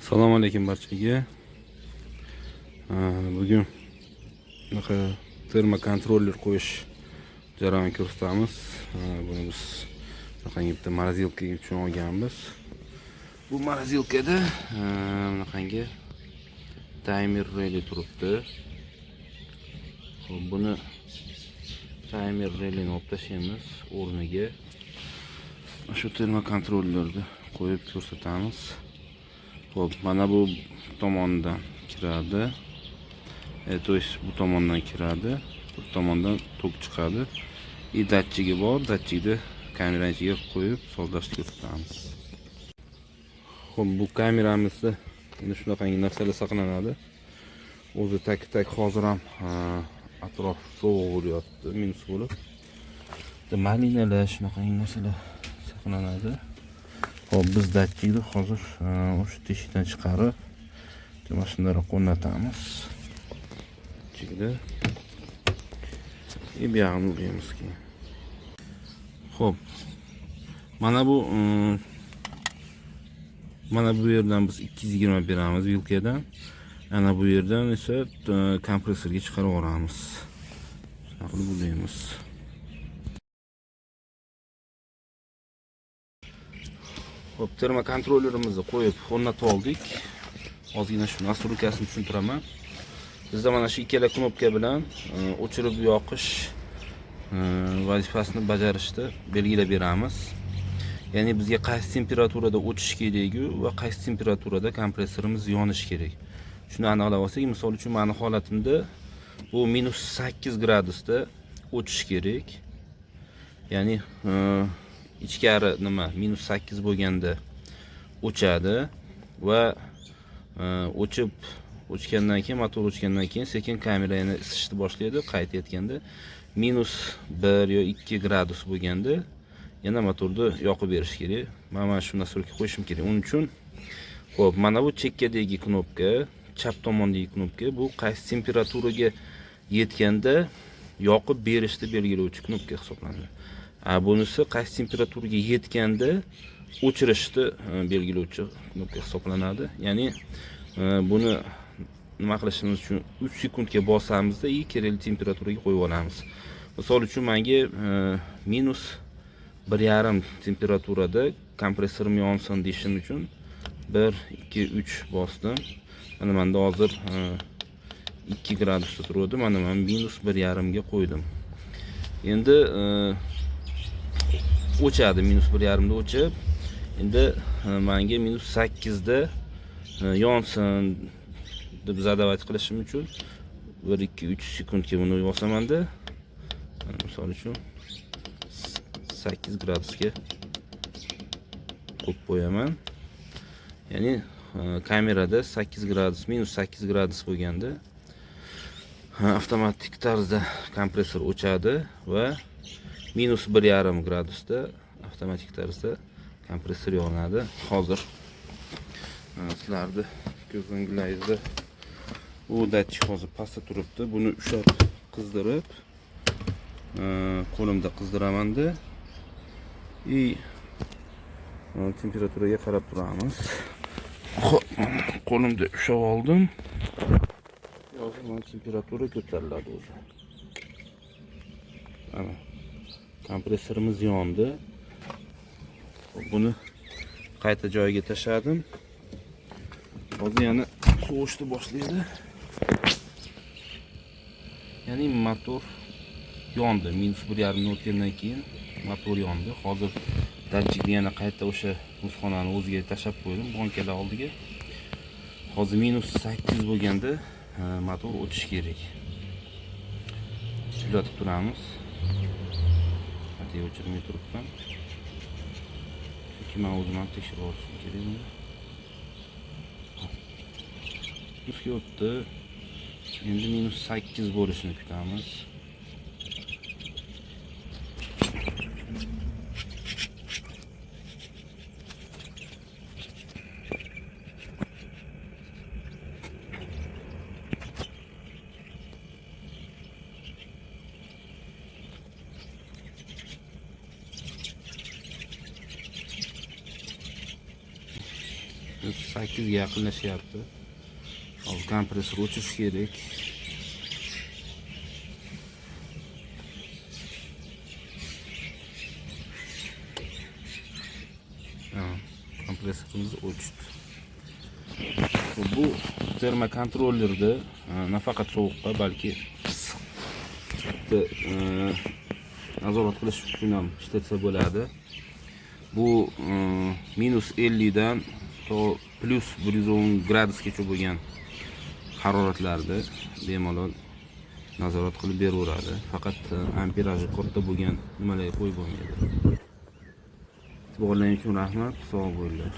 Assalomu alaykum barchaga. Bugun bunaqa termokontroller qo'yish jarayonini ko'rsatamiz. Buni biz bunaqangi bitta morozilka uchun olganmiz. Bu morozilkada bunaqangi timer relay turibdi. Xo'p, buni timer relayni olib tashlaymiz o'rniga. Shu termokontrollerni qo'yib ko'rsatamiz. Xo'p, mana bu tomondan kiradi. To есть bu tomondan kiradi. Bu tomondan tok chiqadi. Datchigi bor. Datchigida kamerani ichiga qo'yib sozlashni ko'rsatamiz. Xo'p, bu kameramizda endi shunaqangi narsalar saqlanadi. O'zi tak hozir ham atrof sovuq bo'lyapti, minus bo'lib. Malinalar shunaqangi narsalar saqlanadi. Xo'p, biz datchigni hozir o'sha teshikdan chiqarib, mana shunday qo'natamiz. Ichida bu yog'ini uramiz keyin. Xo'p, mana bu yerdan biz 220 beramiz vilkadan. Ana bu yerdan esa kompressorga chiqarib yuboramiz. Shuna qilib ulaymiz. Xo'p, termokontrollerimizni qo'yib o'rnatib oldik. Ozgina shu nastroykasini tushuntiraman. Bizda mana shu ikkala knopka bilan o'chirib yoqish vazifasini bajarishda belgilab beramiz. Ya'ni bizga qaysi temperaturada o'chish keragi va qaysi temperaturada kompressorimiz yonishi kerak. Shuni aniqlab olsak, misol uchun meni holatimda bu -8 gradusda o'chish kerak. Ya'ni ichkari nima -8 bo'lganda o'chadi va o'chgandan keyin, motor o'chgandan keyin sekin kamera yana isishni boshlaydi. Qayd etganda -1 yo 2 gradus bo'lganda yana motorni yoqib berish kerak. Mana shu nastroyka qo'yishim kerak. Uning uchun xo'p, mana bu chekkadagi knopka, chap tomondagi knopka bu qaysi temperaturaga yetganda yoqib berishni belgilovchi knopka hisoblanadi. Bunisi qaysi temperaturaga yetganda o'chirishni belgilovchi knopka hisoblanadi. Ya'ni buni nima qilishimiz uchun 3 sekundga bosamizda kerakli temperaturaga qo'yib olamiz. Misol uchun menga -1,5 temperaturada kompressorim yonsin deyishim uchun 1, 2, 3 bosdim. Mana menda hozir 2 gradusda turadi. Mana men -1,5 ga qo'ydim. Endi o'chadi, -1,5 da o'chib, endi menga -8 da yonsin deb zadovat qilishim uchun 1, 2, 3 sekundga buni bosamanda, misol uchun 8 gradusga qo'yib qo'yaman. Ya'ni kamerada 8 gradus, -8 gradus bo'lganda avtomatik tarzda kompressor o'chadi va -1,5 gradusda avtomatik tarzda kompressor yonadi. Hozir sizlarni ko'zingizda bu datchik hozir pastda turibdi. Buni ushlab qizdirib, qo'limda qizdiraman-da. Temperaturaga qarab turamiz. Xo'p, qo'limda ushlab oldim. Hozir mana temperatura ko'tariladi o'zi. Mana kompressorimiz yondi. Buni qayta joyiga tashladim. Hozir yana sovishni boshlaydi. Ya'ni motor yondi. -1,5 ni o'tgandan keyin motor yondi. Hozir datchikni yana qayta o'sha muzxonani o'ziga tashlab qo'ydim, bankalar oldiga. Hozir -8 bo'lganda motor o'chishi kerak. Kuzatib turamiz. Qat'iy o'chirmay turibman. Chunki men o'zim ham tekshirib olishim kerak buni. Plusga o'tdi. Endi -8 bo'lishini kutamiz. 8 ga yaqinlashyapti. Hozir kompressor o'chirish kerak. Kompressorimiz o'chdi. Bu termokontrollerda nafaqat sovuqqa, balki issiqni nazorat qilish uchun ham ishlatsa bo'ladi. Bu -50 dan to +110 gradusgacha bo'lgan haroratlarda bemalol nazorat qilib beraveradi. Faqat amperaji katta bo'lgan nimalarga qo'yib bo'lmaydi. E'tiborlaringiz uchun rahmat. Sog' bo'linglar.